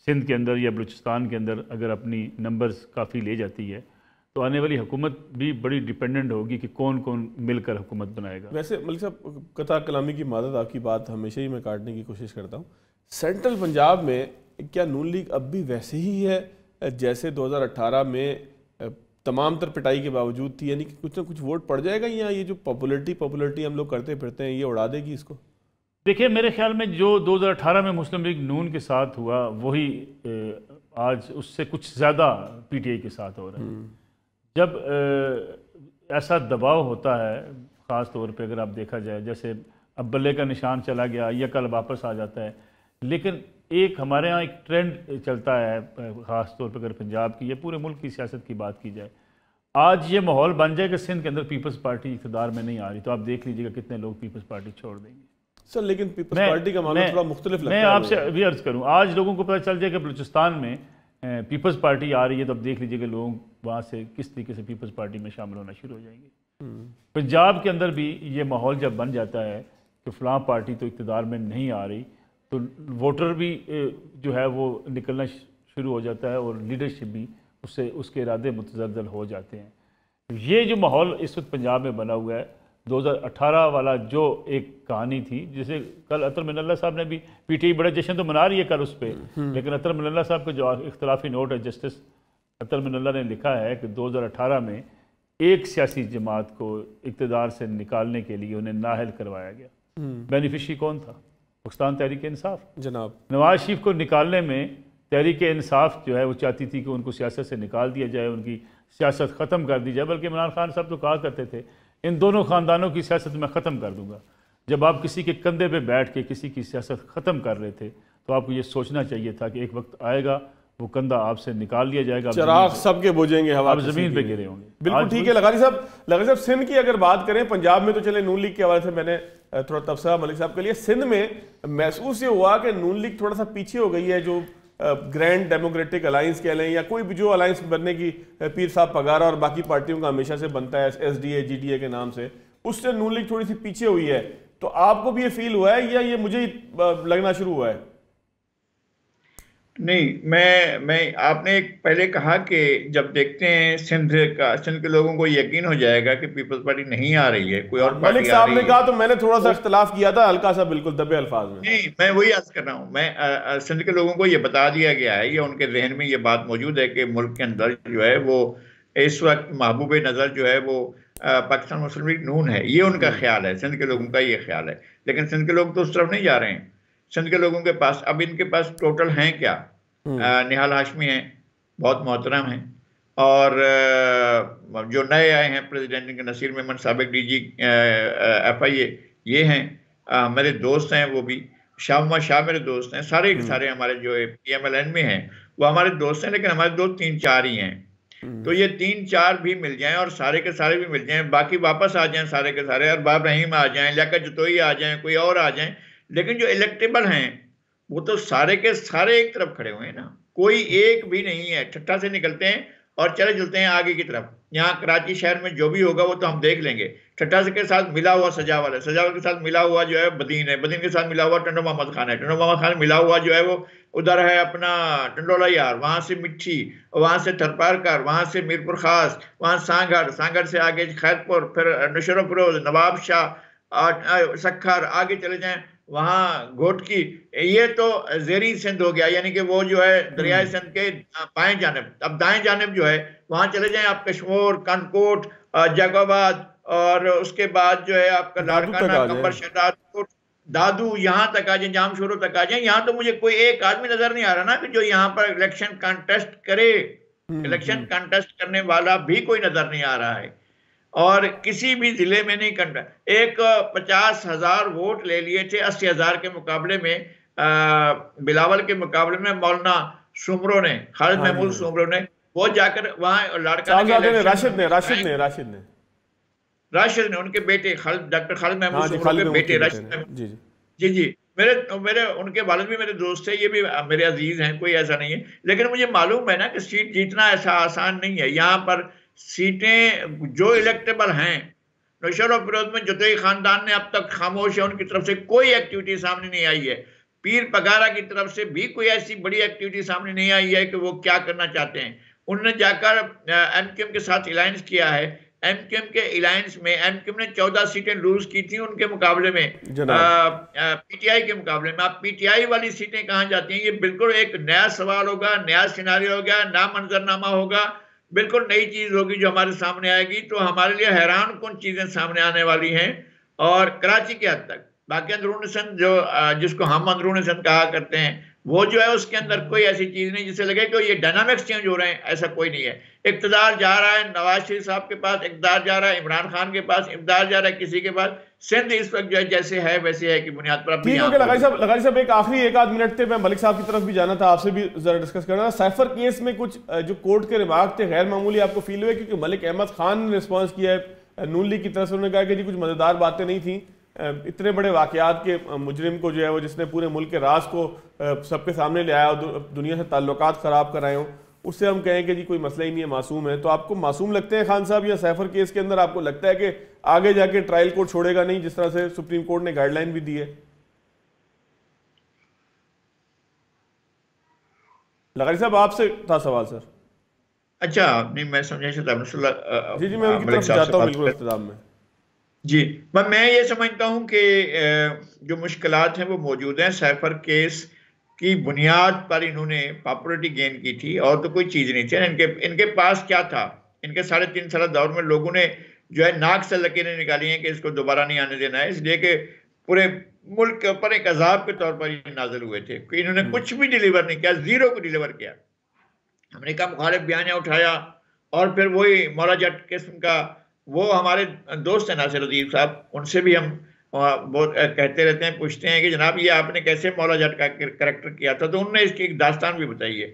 सिंध के अंदर या बलूचिस्तान के अंदर अगर अपनी नंबर्स काफ़ी ले जाती है तो आने वाली हुकूमत भी बड़ी डिपेंडेंट होगी कि कौन कौन मिलकर हुकूमत बनाएगा। वैसे मलिक साहब, कतार कलामी की मादत आपकी बात हमेशा ही मैं काटने की कोशिश करता हूँ। सेंट्रल पंजाब में क्या नून लीग अब भी वैसे ही है जैसे 2018 में तमाम तर पिटाई के बावजूद थी, यानी कि कुछ ना कुछ वोट पड़ जाएगा, या ये जो पॉपुलरिटी हम लोग करते फिरते हैं ये उड़ा देगी इसको? देखिए, मेरे ख्याल में जो 2018 में मुस्लिम लीग नून के साथ हुआ वही आज उससे कुछ ज़्यादा पीटीआई के साथ हो रहा है। जब ऐसा दबाव होता है, ख़ास तौर पे अगर आप देखा जाए, जैसे अब बल्ले का निशान चला गया या कल वापस आ जाता है, लेकिन एक हमारे यहाँ एक ट्रेंड चलता है, ख़ास तौर पे अगर पंजाब की या पूरे मुल्क की सियासत की बात की जाए, आज ये माहौल बन जाए कि सिंध के अंदर पीपल्स पार्टी इक़्तिदार में नहीं आ रही, तो आप देख लीजिएगा कितने लोग पीपल्स पार्टी छोड़ देंगे। सर लेकिन पीपल्स पार्टी का मामला थोड़ा मुख्तलिफ लगता है। मैं आपसे भी अर्ज करूँ, आज लोगों को पता चल जाए कि बलूचिस्तान में पीपल्स पार्टी आ रही है, तो अब देख लीजिए कि लोग वहाँ से किस तरीके से पीपल्स पार्टी में शामिल होना शुरू हो जाएंगे। पंजाब के अंदर भी ये माहौल जब बन जाता है कि फ़लाँ पार्टी तो इक़्तिदार में नहीं आ रही, तो वोटर भी जो है वो निकलना शुरू हो जाता है और लीडरशिप भी उसके इरादे मुतज़लज़ल हो जाते हैं। ये जो माहौल इस वक्त पंजाब में बना हुआ है, 2018 वाला जो एक कहानी थी, जिसे कल अतर मिनल्ला साहब ने भी, पीटीआई बड़ा जश्न तो मना रही है कल उस पर, लेकिन अतर मिनल्ला साहब का जो इख्तलाफी नोट है, जस्टिस अतर मिनल्ला ने लिखा है कि 2018 में एक सियासी जमात को इक़्तिदार से निकालने के लिए उन्हें नाअहल करवाया गया। बेनिफिशरी कौन था? पाकिस्तान तहरीक इंसाफ जनाब। नवाज शरीफ को निकालने में तहरीक इंसाफ जो है वो चाहती थी कि उनको सियासत से निकाल दिया जाए, उनकी सियासत ख़त्म कर दी जाए, बल्कि इमरान खान साहब तो कहा करते थे इन दोनों ख़ानदानों की सियासत मैं ख़त्म कर दूंगा। जब आप किसी के कंधे पे बैठ के किसी की सियासत ख़त्म कर रहे थे, तो आपको ये सोचना चाहिए था कि एक वक्त आएगा वो कंधा आपसे निकाल लिया जाएगा, चिराग सबके बुझेंगे, हवा आप ज़मीन पे गिरे होंगे। बिल्कुल ठीक है। लगारी साहब सिंध की अगर बात करें, पंजाब में तो चले नून लीग के हवाले से मैंने थोड़ा तबसरा मलिक साहब के लिए, सिंध में महसूस ये हुआ कि नून लीग थोड़ा सा पीछे हो गई है, जो ग्रैंड डेमोक्रेटिक अलायंस कह लें या कोई भी जो अलायंस बनने की पीर साहब पगारा और बाकी पार्टियों का हमेशा से बनता है एसडीए जीडीए के नाम से, उससे नून लीग थोड़ी सी पीछे हुई है। तो आपको भी ये फील हुआ है या ये मुझे लगना शुरू हुआ है? नहीं, मैं आपने पहले कहा कि जब देखते हैं सिंध के लोगों को यकीन हो जाएगा कि पीपल्स पार्टी नहीं आ रही है, कोई और पार्टी मलिक साहब ने कहा, तो मैंने थोड़ा सा इख्तलाफ किया था, हल्का सा, बिल्कुल दबे अल्फाज में। नहीं, मैं वही अर्ज कर रहा हूँ। मैं सिंध के लोगों को ये बता दिया गया है, ये उनके जहन में ये बात मौजूद है कि मुल्क के अंदर जो है वो इस वक्त महबूब नज़र जो है वो पाकिस्तान मुस्लिम लीग नून है, ये उनका ख्याल है, सिंध के लोगों का ये ख्याल है। लेकिन सिंध के लोग तो उस तरफ नहीं जा रहे हैं। सिंध के लोगों के पास अब इनके पास टोटल हैं क्या? निहाल हाशमी हैं, बहुत मोहतरम हैं, और जो नए आए हैं प्रेसिडेंट के नसीर मेमन साबिक डीजी FIA, ये हैं, मेरे दोस्त हैं, वो भी शाह शाह मेरे दोस्त हैं, सारे के सारे हमारे जो PMLN में हैं वो हमारे दोस्त हैं, लेकिन हमारे दोस्त 3-4 ही हैं। तो ये 3-4 भी मिल जाएं और सारे के सारे भी मिल जाएं, बाकी वापस आ जाएं सारे के सारे, अरबाब रहीम आ जाएं, लियाकत जतोई आ जाएं, कोई और आ जाएं, लेकिन जो इलेक्टेबल हैं वो तो सारे के सारे एक तरफ खड़े हुए हैं ना, कोई एक भी नहीं है। ठट्ठा से निकलते हैं और चले चलते हैं आगे की तरफ। यहाँ कराची शहर में जो भी होगा वो तो हम देख लेंगे। ठट्ठा से के साथ मिला हुआ सजावल के साथ मिला हुआ जो है बदीन है, बदीन के साथ मिला हुआ टंडो मोहम्मद खान है, टंडो मोहम्मद खान मिला हुआ जो है वो उधर है अपना टंडोला यार, वहाँ से मिट्टी, वहाँ से थरपारकर, वहाँ से मीरपुर खास, वहाँ सांगड़ से आगे खैरपुर, फिर नशर फरोज, नवाब शाह, सखर, आगे चले जाएं वहाँ घोटकी, ये तो ज़ेरी सिंध हो गया, यानी कि वो जो है दरियाए सिंध के बाएं जानब। अब दाएं जानब जो है वहाँ चले जाएं आप, कश्मीर, कानकोट, जगाबाद, और उसके बाद जो है आपका लाड़काना, कंबर शहदाद, दादू, यहाँ तक आ जाए, जामशोरो तक आ जाए। यहाँ तो मुझे कोई एक आदमी नजर नहीं आ रहा ना कि जो यहाँ पर इलेक्शन कंटेस्ट करे। इलेक्शन कंटेस्ट करने वाला भी कोई नजर नहीं आ रहा है, और किसी भी जिले में नहीं करना। एक 50,000 वोट ले लिए थे 80,000 के मुकाबले में, बिलावल के मुकाबले में मौलाना सुमरो ने, खालिद महमूद सुमरो ने, वो जाकर वहाँ लड़का राशिद ने उनके बेटे डॉक्टर खालिद महमूद सुमरो के बेटे राशिद, जी मेरे उनके वालिद भी मेरे दोस्त थे, ये भी मेरे अजीज हैं, कोई ऐसा नहीं है। लेकिन मुझे मालूम है ना कि सीट जीतना ऐसा आसान नहीं है। यहाँ पर सीटें जो इलेक्टेबल हैं, नौशर और फिरोज में जतोई खानदान ने अब तक खामोश है, उनकी तरफ से कोई एक्टिविटी सामने नहीं आई है। पीर पगारा की तरफ से भी कोई ऐसी बड़ी एक्टिविटी सामने नहीं आई है कि वो क्या करना चाहते हैं। उन्होंने जाकर MQM के साथ अलायंस किया है। MQM के अलायंस में MQM ने 14 सीटें लूज की थी उनके मुकाबले में, PTI के मुकाबले में। अब PTI वाली सीटें कहाँ जाती हैं, ये बिल्कुल एक नया सवाल होगा, नया सिनारियो होगा, नया मंजरनामा होगा, बिल्कुल नई चीज होगी जो हमारे सामने आएगी। तो हमारे लिए हैरान कौन चीजें सामने आने वाली हैं। और कराची के हद तक बाकी अंदरून सिंध जो जिसको हम अंदरून सिंध कहा करते हैं, वो जो है उसके अंदर कोई ऐसी चीज नहीं जिससे लगे कि ये डायनामिक्स चेंज हो रहे हैं, ऐसा कोई नहीं है। इक़्तिदार जा रहा है नवाज शरीफ साहब के पास, इक़्तिदार जा रहा है इमरान खान के पास, इक़्तिदार जा रहा है किसी के पास। सिंध इस वक्त जो है जैसे है वैसे है की बुनियाद पर। ठीक है लगाई साहब एक आखिरी एक आध मिनट थे, मैं मलिक साहब की तरफ भी जाना था, आपसे भी जरा डिस्कस करना। साइफर केस में कुछ जो कोर्ट के रिमार्क थे गैर मामूली आपको फील हुए? क्योंकि मलिक अहमद खान ने रिस्पॉन्स किया है नून लीग की तरफ से, उन्होंने कहा कि जी कुछ मजेदार बातें नहीं थी, इतने बड़े वाकयात के मुजरिम को जो है वो जिसने पूरे मुल्क के राज को सबके सामने ले आया और दुनिया से ताल्लुकात ख़राब कराए हों, उससे हम कहें कि जी कोई मसला ही नहीं है, मासूम है। तो आपको मासूम लगते हैं खान साहब, या साइफर केस के अंदर आपको लगता है कि आगे जाके ट्रायल कोर्ट छोड़ेगा नहीं, जिस तरह से सुप्रीम कोर्ट ने गाइडलाइन भी दी है? लगारी साहब आपसे था सवाल सर। अच्छा नहीं, मैं समझा जी मैं उनकी तरफ जाता हूँ बिल्कुल इख्तिताम में। जी मैं ये समझता हूं कि जो मुश्किलात हैं वो मौजूद हैं। साइफर केस की बुनियाद पर इन्होंने पॉपुलरिटी गेन की थी और तो कोई चीज़ नहीं थी। इनके पास क्या था? इनके 3.5 साल दौर में लोगों ने जो है नाक से लकीरें निकाली हैं कि इसको दोबारा नहीं आने देना है, इसलिए कि पूरे मुल्क के ऊपर एक अजाब के तौर पर ये नाजिल हुए थे कि इन्होंने कुछ भी डिलीवर नहीं किया, जीरो को डिलीवर किया। अमेरिका मुखालिफ बयानिया उठाया और फिर वही मौला जट किस्म का, वो हमारे दोस्त हैं नासिर अजीब साहब, उनसे भी हम बहुत कहते रहते हैं, पूछते हैं कि जनाब ये आपने कैसे मौला जट का करैक्टर किया था, तो उन्होंने इसकी एक दास्तान भी बताई है।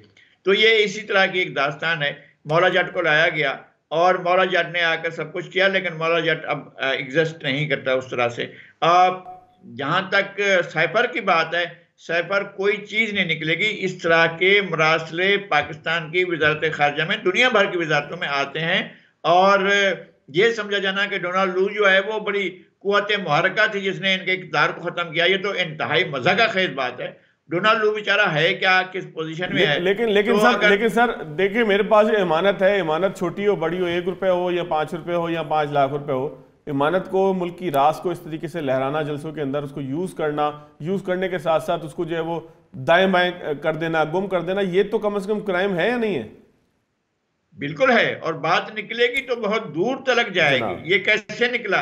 तो ये इसी तरह की एक दास्तान है। मौला जट को लाया गया और मौला जट ने आकर सब कुछ किया, लेकिन मौला जट अब एग्जिस्ट नहीं करता उस तरह से। जहाँ तक साइफर की बात है, साइफर कोई चीज़ नहीं निकलेगी। इस तरह के मरासले पाकिस्तान की वजारत खारजा में, दुनिया भर की वजारतों में आते हैं, और ये समझा जाना कि डोनाल्ड लू जो है वो बड़ी कुव्वत मुहर्रिका थी जिसने इनके इक़्तिदार को ख़त्म किया, ये तो इंतहाई मज़ा का खेज बात है। डोनाल्ड लू बेचारा है क्या, किस पोजीशन में है? लेकिन सर देखिए, मेरे पास ये इमानत है, इमानत छोटी हो बड़ी हो, 1 रुपये हो या 5 रुपये हो या 5 लाख रुपए हो, इमानत को, मुल्क की रास को इस तरीके से लहराना जलसों के अंदर, उसको यूज़ करने के साथ साथ उसको जो है वो दाएं बाएं कर देना, गुम कर देना, ये तो कम से कम क्राइम है या नहीं है? बिल्कुल है, और बात निकलेगी तो बहुत दूर तक जाएगी। ये कैसे निकला,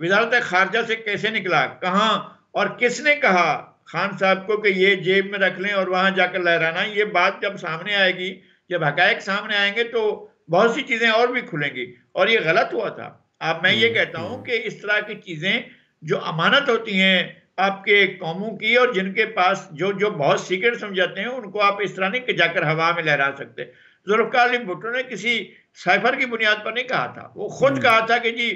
वजारत खारजा से कैसे निकला, कहाँ और किसने कहा खान साहब को कि ये जेब में रख लें और वहां जाकर लहराना? ये बात जब सामने आएगी, जब हकायक सामने आएंगे तो बहुत सी चीजें और भी खुलेंगी, और ये गलत हुआ था। अब मैं ये कहता हूं कि इस तरह की चीजें जो अमानत होती हैं आपके कौमों की, और जिनके पास जो बहुत सीक्रेट समझाते हैं, उनको आप इस तरह नहीं कि जाकर हवा में लहरा सकते। जुल्फ़िकार अली भुट्टो ने किसी साइफर की बुनियाद पर नहीं कहा था, वो खुद कहा था कि जी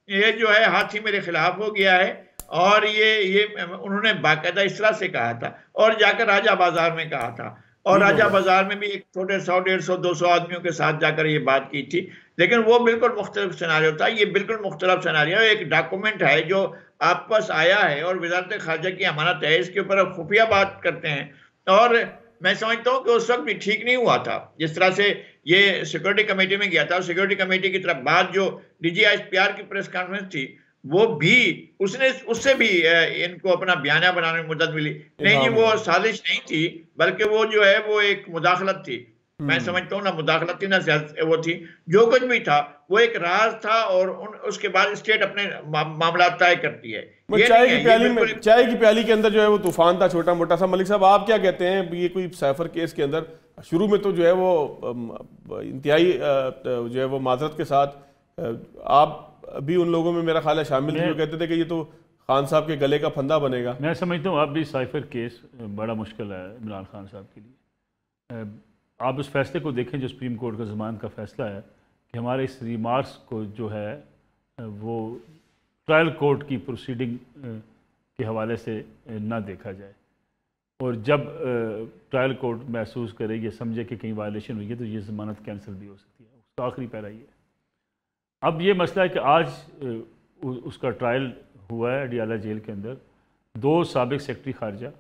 ये जो है हाथी मेरे खिलाफ हो गया है, और ये उन्होंने बाकायदा इस तरह से कहा था, और जाकर राजा बाजार में कहा था, और राजा बाजार में भी एक छोटे 100, 150, 200 आदमियों के साथ जाकर ये बात की थी। लेकिन वो बिल्कुल मुख्तलिफ सिनारियो था, ये बिल्कुल मुख्तलिफ सिनारियो। एक डॉक्यूमेंट है जो आप पास आया है और वजारत खारजा की अमानत है, इसके ऊपर आप खुफिया बात करते हैं, और मैं समझता हूँ कि उस वक्त भी ठीक नहीं हुआ था जिस तरह से ये सिक्योरिटी कमेटी में गया था। सिक्योरिटी कमेटी की तरफ बाद जो DGISPR की प्रेस कॉन्फ्रेंस थी, वो भी उससे भी इनको अपना बयाना बनाने में मदद मिली। नहीं जी, वो साजिश नहीं थी, बल्कि वो जो है वो एक मुदाखलत थी। मैं समझता हूँ ना मुदाखलत थी ना वो थी, जो कुछ भी था वो एक राज था, और उसके बाद स्टेट अपने मामला तय करती है। चाय की प्याली के अंदर जो है वो तूफान था छोटा मोटा सा। मलिक साहब आप क्या कहते हैं, ये कोई साइफर केस के अंदर शुरू में तो जो है वो इंतहाई जो है वो माजरत के साथ आप भी उन लोगों में मेरा ख्याल है शामिल थे जो कहते थे कि ये तो खान साहब के गले का फंदा बनेगा। मैं समझता हूँ अब भी साइफर केस बड़ा मुश्किल है इमरान खान साहब के लिए। आप उस फैसले को देखें जो सुप्रीम कोर्ट का ज़मान का फैसला है कि हमारे इस रिमार्क्स को जो है वो ट्रायल कोर्ट की प्रोसीडिंग के हवाले से ना देखा जाए, और जब ट्रायल कोर्ट महसूस करे, ये समझे कि कहीं वायलेशन हुई है, तो ये ज़मानत कैंसिल भी हो सकती है। उसका आखिरी पैरा ये है। अब ये मसला है कि आज उसका ट्रायल हुआ है अडियाला जेल के अंदर। 2 साबिक सेक्रेटरी खारजा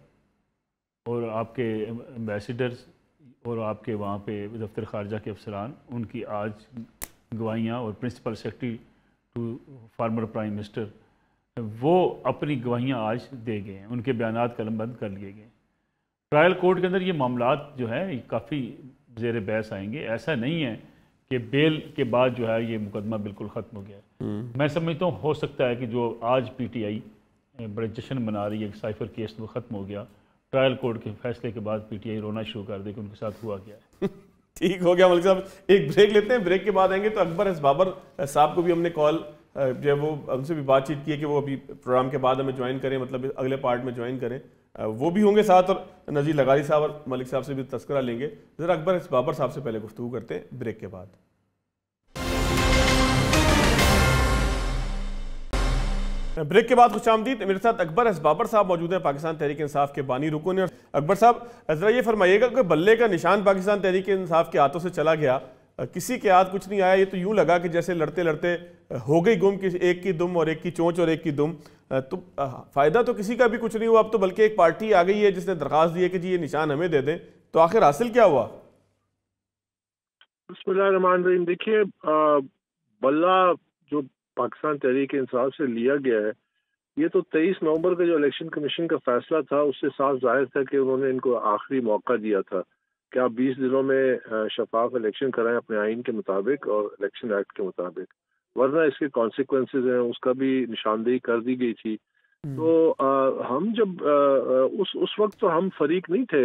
और आपके एम्बेसडर्स और आपके वहाँ पे दफ्तर खारजा के अफसरान, उनकी आज गवाहियाँ, और principal secretary to former prime minister, वो अपनी गवाहियाँ आज दे गए हैं, उनके बयानात कलमबंद कर लिए गए। ट्रायल कोर्ट के अंदर ये मामलात जो है काफ़ी ज़ेर बहस आएंगे। ऐसा नहीं है कि बेल के बाद जो है ये मुकदमा बिल्कुल ख़त्म हो गया है। मैं समझता हूँ हो सकता है कि जो आज PTI बड़े जश्न मना रही है कि साइफर केस तो ख़त्म हो गया, ट्रायल कोर्ट के फैसले के बाद पीटीआई रोना शुरू कर दे कि उनके साथ हुआ क्या है। ठीक हो गया मलिक साहब, एक ब्रेक लेते हैं, ब्रेक के बाद आएंगे तो अकबर एस बाबर साहब को भी हमने कॉल जो है वो उनसे भी बातचीत की है कि वो अभी प्रोग्राम के बाद हमें ज्वाइन करें, मतलब अगले पार्ट में ज्वाइन करें, वो भी होंगे साथ, और नज़ीर लगारी साहब और मलिक साहब से भी तस्करा लेंगे। ज़रा अकबर एस बाबर साहब से पहले गुफ्तगू करते हैं ब्रेक के बाद। ब्रेक के बाद खुशामदीद, मेरे साथ अकबर एस बाबर साहब मौजूद हैं, पाकिस्तान तहरीक इंसाफ के बानी रुकन हैं। अकबर साहब ज़रा ये फरमाइएगा कि बल्ले का निशान पाकिस्तान तहरीक इंसाफ के हाथों से चला गया, किसी के हाथ कुछ नहीं आया, ये तो यूं लगा कि जैसे लड़ते लड़ते हो गई गुम, कि एक की दुम और एक की चोंच और एक की दुम, तो फ़ायदा तो किसी का भी कुछ नहीं हुआ। अब तो बल्कि एक पार्टी आ गई है जिसने दरख्वास्त दी है कि जी ये निशान हमें दे दें, तो आखिर हासिल क्या हुआ? बिस्मिल्लाहिर्रहमानिर्रहीम। देखिए, बल्ला जो पाकिस्तान तहरीक इंसाफ से लिया गया है, ये तो 23 नवंबर का जो इलेक्शन कमीशन का फैसला था उससे साफ जाहिर था कि उन्होंने इनको आखिरी मौका दिया था कि आप 20 दिनों में शफाफ इलेक्शन कराएं अपने आइन के मुताबिक और इलेक्शन एक्ट के मुताबिक, वरना इसके कॉन्सिक्वेंसेज हैं उसका भी निशानदेही कर दी गई थी। तो हम जब उस वक्त तो हम फरीक नहीं थे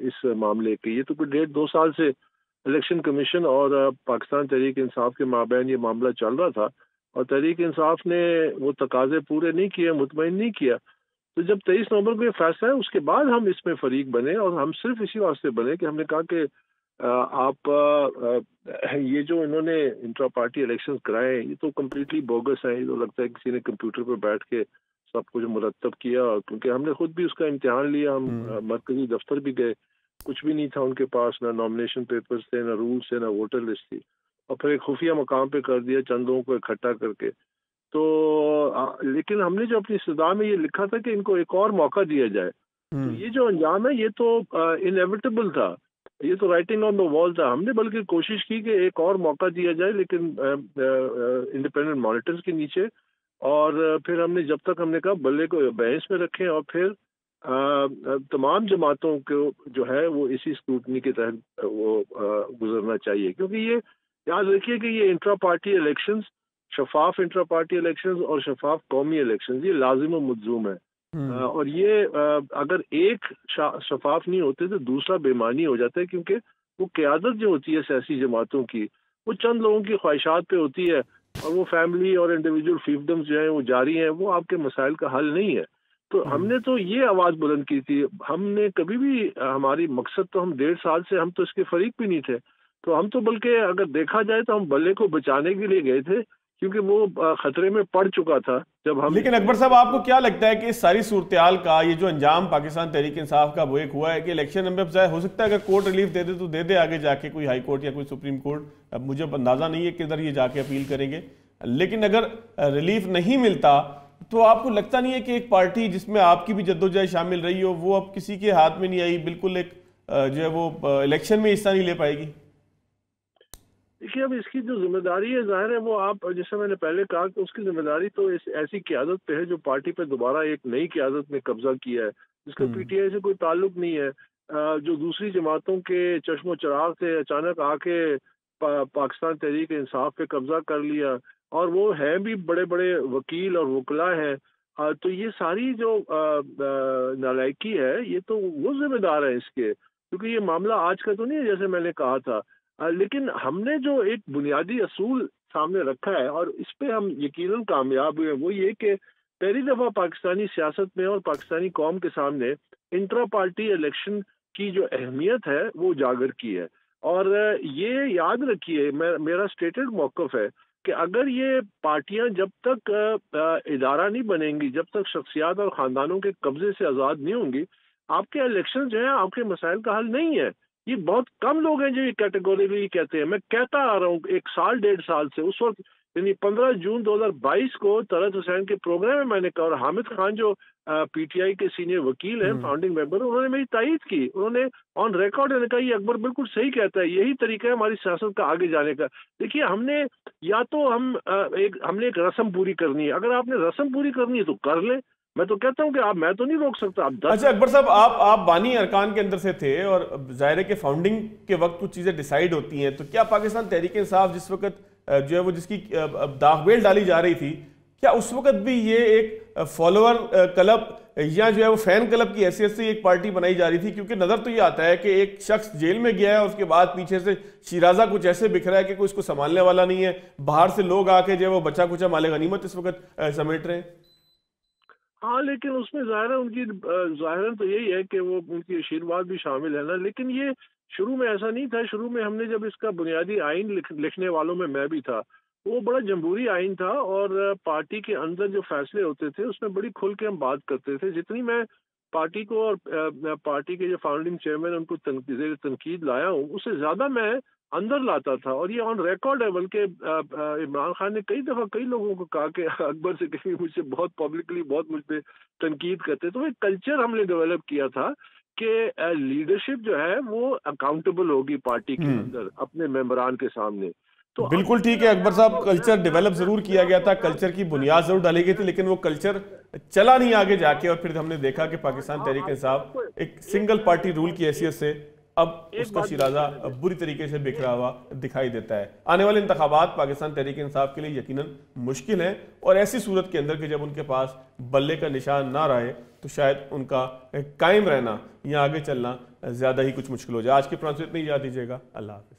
इस मामले के, ये तो कोई 1.5-2 साल से इलेक्शन कमीशन और पाकिस्तान तहरीक इंसाफ के माबैन ये मामला चल रहा था और तहरीक इंसाफ ने वो तकाजे पूरे नहीं किए, मुतमईन नहीं किया। तो जब 23 नवंबर को ये फैसला है उसके बाद हम इसमें फरीक बने, और हम सिर्फ इसी वास्ते बने कि हमने कहा कि आप ये जो इन्होंने इंट्रा पार्टी इलेक्शन कराए ये तो कम्प्लीटली बोगस हैं। ये तो लगता है किसी ने कंप्यूटर पर बैठ के सब कुछ मुरतब किया, क्योंकि हमने खुद भी उसका इम्तिहान लिया, हम मरकजी दफ्तर भी गए, कुछ भी नहीं था उनके पास, ना नॉमिनेशन पेपर्स थे, ना रूल्स थे, ना वोटर लिस्ट थी, और फिर एक खुफिया मकाम पे कर दिया चंद लोगों को इकट्ठा करके। तो लेकिन हमने जो अपनी सदा में ये लिखा था कि इनको एक और मौका दिया जाए, तो ये जो अंजाम है ये तो इनएविटेबल था, ये तो राइटिंग ऑन द वॉल था। हमने बल्कि कोशिश की कि एक और मौका दिया जाए, लेकिन इंडिपेंडेंट मॉनिटर्स के नीचे, और फिर हमने जब तक हमने कहा बल्ले को बहस में रखें और फिर तमाम जमातों को जो है वो इसी स्क्रूटनी के तहत वो गुजरना चाहिए, क्योंकि ये याद रखिए कि ये इंट्रा पार्टी इलेक्शंस, शफाफ इंट्रा पार्टी इलेक्शंस और शफाफ कौमी इलेक्शंस, ये लाजिम और मुलज़ूम है। और ये अगर एक शफाफ नहीं होते तो दूसरा बेमानी हो जाता है, क्योंकि वो क़यादत जो होती है सियासी जमातों की वो चंद लोगों की ख्वाहिशात पे होती है, और वो फैमिली और इंडिविजुअल फीफडम्स जो हैं वो जारी हैं, वो आपके मसाइल का हल नहीं है। तो हमने तो ये आवाज़ बुलंद की थी, हमने कभी भी हमारी मकसद तो हम 1.5 साल से हम तो इसके फरीक भी नहीं थे, तो हम तो बल्कि अगर देखा जाए तो हम बल्ले को बचाने के लिए गए थे, क्योंकि वो खतरे में पड़ चुका था जब हम। लेकिन अकबर साहब, आपको क्या लगता है कि इस सारी सूरत-ए-हाल का ये जो अंजाम पाकिस्तान तहरीक इंसाफ का वो एक हुआ है कि इलेक्शन में हो सकता है अगर कोर्ट रिलीफ दे दे तो दे दे आगे जाके कोई हाई कोर्ट या कोई सुप्रीम कोर्ट, अब मुझे अंदाजा नहीं है किधर ये जाके अपील करेंगे, लेकिन अगर रिलीफ नहीं मिलता तो आपको लगता नहीं है कि एक पार्टी जिसमें आपकी भी जद्दोजहद शामिल रही हो वो अब किसी के हाथ में नहीं आई, बिल्कुल एक जो है वो इलेक्शन में हिस्सा नहीं ले पाएगी? देखिए, अब इसकी जो जिम्मेदारी है जाहिर है वो आप, जैसे मैंने पहले कहा कि उसकी जिम्मेदारी तो ऐसी क़यादत पे है जो पार्टी पे दोबारा एक नई क़यादत में कब्जा किया है, जिसका पीटीआई से कोई ताल्लुक नहीं है, जो दूसरी जमातों के चश्मो चराग से अचानक आके पाकिस्तान तहरीक इंसाफ पे कब्जा कर लिया, और वो है भी बड़े बड़े वकील और वकला हैं। तो ये सारी जो नालायकी है ये तो वो जिम्मेदार है इसके, क्योंकि ये मामला आज का तो नहीं है जैसे मैंने कहा था, लेकिन हमने जो एक बुनियादी असूल सामने रखा है और इस पे हम यकीनन कामयाब हुए, वो ये कि पहली दफ़ा पाकिस्तानी सियासत में और पाकिस्तानी कौम के सामने इंट्रा पार्टी इलेक्शन की जो अहमियत है वो उजागर की है। और ये याद रखिए, मेरा स्टेटेड मौक़िफ़ है कि अगर ये पार्टियां जब तक इदारा नहीं बनेंगी, जब तक शख्सियात और ख़ानदानों के कब्जे से आज़ाद नहीं होंगी, आपके इलेक्शन जो है आपके मसाइल का हल नहीं है। ये बहुत कम लोग हैं जो ये कैटेगोरिकली कहते हैं। मैं कहता आ रहा हूँ 1 साल 1.5 साल से, उस वक्त यानी 15 जून 2022 को तलत हुसैन के प्रोग्राम में मैंने कहा, और हामिद खान जो पीटीआई के सीनियर वकील हैं, फाउंडिंग मेंबर, उन्होंने मेरी तायीद की, उन्होंने ऑन रिकॉर्ड ने कहा ये अकबर बिल्कुल सही कहता है, यही तरीका है हमारी सियासत का आगे जाने का। देखिए, हमने या तो हमने एक रस्म पूरी करनी है, अगर आपने रस्म पूरी करनी है तो कर लें, मैं तो कहता हूं कि मैं तो नहीं रोक सकता। आप अच्छा अकबर साहब, आप बानी अरकान के अंदर से थे और जाहिर है कि फाउंडिंग के वक्त कुछ चीजें डिसाइड होती हैं, तो क्या पाकिस्तान तहरीक इंसाफ जिस वक्त जो है वो जिसकी दागबेल डाली जा रही थी, क्या उस वक्त भी ये एक फॉलोअर क्लब या जो है वो फैन क्लब की हैसियत से एक पार्टी बनाई जा रही थी? क्योंकि नजर तो ये आता है कि एक शख्स जेल में गया है, उसके बाद पीछे से शिराजा कुछ ऐसे बिखरा है कि कोई इसको संभालने वाला नहीं है, बाहर से लोग आके जो है वो बचा कुचा माले गनीमत इस वक्त समेट रहे हैं। हाँ, लेकिन उसमें ज़ाहिर है उनकी ज़ाहिरन तो यही है कि वो उनकी आशीर्वाद भी शामिल है ना। लेकिन ये शुरू में ऐसा नहीं था। शुरू में हमने जब इसका बुनियादी आइन लिखने वालों में मैं भी था, वो बड़ा जमहूरी आइन था और पार्टी के अंदर जो फैसले होते थे उसमें बड़ी खुल के हम बात करते थे। जितनी मैं पार्टी को और पार्टी के जो फाउंडिंग चेयरमैन उनको तनकीद लाया हूँ, उससे ज़्यादा मैं अंदर लाता था। और ये ऑन रिकॉर्ड है, बल्कि इमरान खान ने कई दफ़ा कई लोगों को कहा कि अकबर से कहीं मुझसे बहुत पब्लिकली बहुत मुझ पर तनकीद करते। तो एक कल्चर हमने डेवलप किया था कि लीडरशिप जो है वो अकाउंटेबल होगी पार्टी के अंदर अपने मेंबरान के सामने। तो बिल्कुल ठीक है अकबर साहब, कल्चर डेवलप जरूर किया गया था, कल्चर की बुनियाद जरूर डाली गई थी, लेकिन वो कल्चर चला नहीं आगे जाके। और फिर हमने देखा कि पाकिस्तान तहरीक इंसाफ एक सिंगल पार्टी रूल की हैसियत से अब उसका शिराजा बुरी तरीके से बिखरा हुआ दिखाई देता है। आने वाले इंतखाबात पाकिस्तान तहरीक इंसाफ के लिए यकीनन मुश्किल है, और ऐसी सूरत के अंदर कि जब उनके पास बल्ले का निशान ना रहे तो शायद उनका कायम रहना या आगे चलना ज्यादा ही कुछ मुश्किल हो जाए। आज के प्रोग्राम से इतना ही याद दीजिएगा। अल्लाह हाफिज।